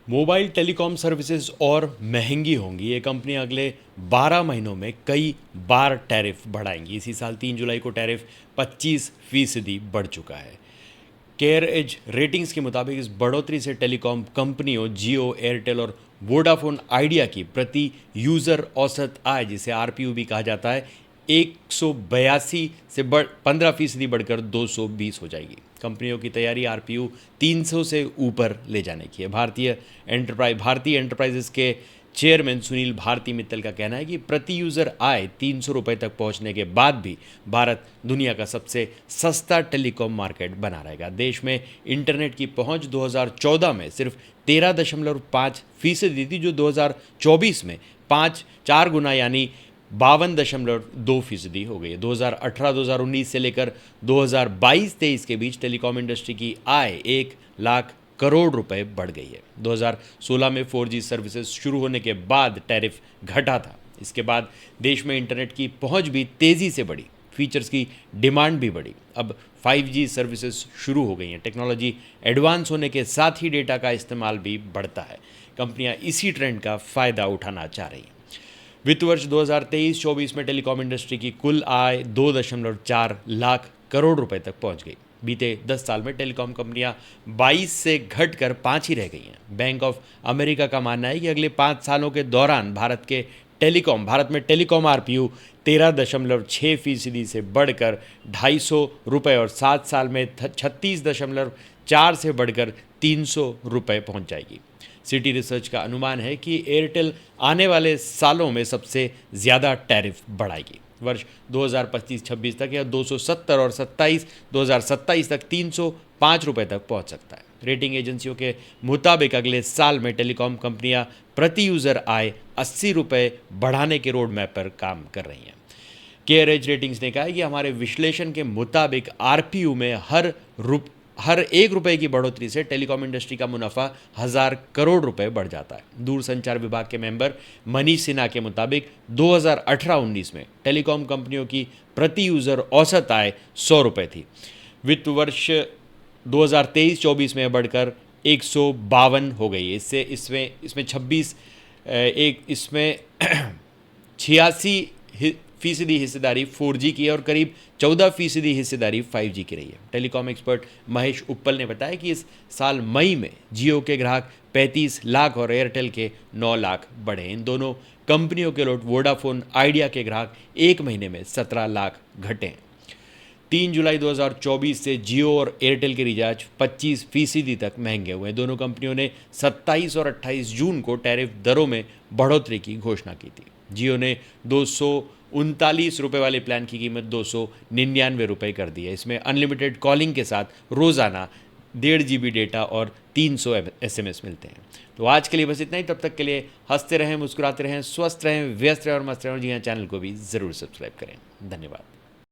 Mobile telecom services और महंगी होंगी। ये कंपनी अगले 12 महीनों में कई बार टैरिफ बढ़ाएंगी। इसी साल 3 जुलाई को टैरिफ 25% बढ़ चुका है। केयर एज रेटिंग्स के मुताबिक इस बढ़ोतरी से टेलीकॉम कंपनियों जियो, एयरटेल और वोडाफोन आइडिया की प्रति यूज़र औसत आय, जिसे आरपीयू भी कहा जाता है, 182 से 15% बढ़कर 220 हो जाएगी। कंपनियों की तैयारी आरपीयू 300 से ऊपर ले जाने की है। भारतीय एंटरप्राइजेस के चेयरमैन सुनील भारती मित्तल का कहना है कि प्रति यूज़र आय 300 रुपये तक पहुंचने के बाद भी भारत दुनिया का सबसे सस्ता टेलीकॉम मार्केट बना रहेगा। देश में इंटरनेट की पहुंच 2014 में सिर्फ 13.5% थी, जो 2024 में 4 गुना यानी 52.2% हो गई है। 2018-2019 से लेकर 2022-23 के बीच टेलीकॉम इंडस्ट्री की आय 1 लाख करोड़ रुपए बढ़ गई है। 2016 में 4G सर्विसेज शुरू होने के बाद टैरिफ घटा था। इसके बाद देश में इंटरनेट की पहुंच भी तेज़ी से बढ़ी, फीचर्स की डिमांड भी बढ़ी। अब 5G सर्विसेज शुरू हो गई हैं। टेक्नोलॉजी एडवांस होने के साथ ही डेटा का इस्तेमाल भी बढ़ता है। कंपनियां इसी ट्रेंड का फ़ायदा उठाना चाह रही हैं। वित्त वर्ष 2023-24 में टेलीकॉम इंडस्ट्री की कुल आय 2.4 लाख करोड़ रुपए तक पहुंच गई। बीते 10 साल में टेलीकॉम कंपनियां 22 से घटकर 5 ही रह गई हैं। बैंक ऑफ अमेरिका का मानना है कि अगले 5 सालों के दौरान भारत में टेलीकॉम आरपीयू 13.6% से बढ़कर 250 रुपये और 7 साल में 36.4 से बढ़कर 300 रुपये पहुंच जाएगी। सिटी रिसर्च का अनुमान है कि एयरटेल आने वाले सालों में सबसे ज़्यादा टैरिफ बढ़ाएगी। वर्ष 2025-26 तक यह 270 और 2027 तक 305 रुपये तक पहुंच सकता है। रेटिंग एजेंसियों के मुताबिक अगले साल में टेलीकॉम कंपनियां प्रति यूज़र आय 80 रुपये बढ़ाने के रोड मैप पर काम कर रही हैं। केयर एज रेटिंग्स ने कहा है कि हमारे विश्लेषण के मुताबिक आरपीयू में हर 1 रुपये की बढ़ोतरी से टेलीकॉम इंडस्ट्री का मुनाफा 1000 करोड़ रुपए बढ़ जाता है। दूरसंचार विभाग के मेंबर मनीष सिन्हा के मुताबिक 2018-19 में टेलीकॉम कंपनियों की प्रति यूज़र औसत आय 100 रुपये थी। वित्त वर्ष 2023-24 में बढ़कर 152 हो गई है। इसमें 86% हिस्सेदारी 4G की है और करीब 14% हिस्सेदारी 5G की रही है। टेलीकॉम एक्सपर्ट महेश उप्पल ने बताया कि इस साल मई में जियो के ग्राहक 35 लाख और एयरटेल के 9 लाख बढ़े। इन दोनों कंपनियों के उलट वोडाफोन आइडिया के ग्राहक एक महीने में 17 लाख घटे हैं। 3 जुलाई 2024 से जियो और एयरटेल के रिचार्ज 25% तक महंगे हुए। दोनों कंपनियों ने 27 और 28 जून को टैरिफ दरों में बढ़ोतरी की घोषणा की थी। जियो ने 239 रुपये वाले प्लान की कीमत 299 रुपये कर दी है। इसमें अनलिमिटेड कॉलिंग के साथ रोज़ाना 1.5 GB डेटा और 300 SMS मिलते हैं। तो आज के लिए बस इतना ही। तब तक के लिए हंसते रहें, मुस्कुराते रहें, स्वस्थ रहें, व्यस्त रहें और मस्त रहें। और जी हाँ, चैनल को भी ज़रूर सब्सक्राइब करें। धन्यवाद।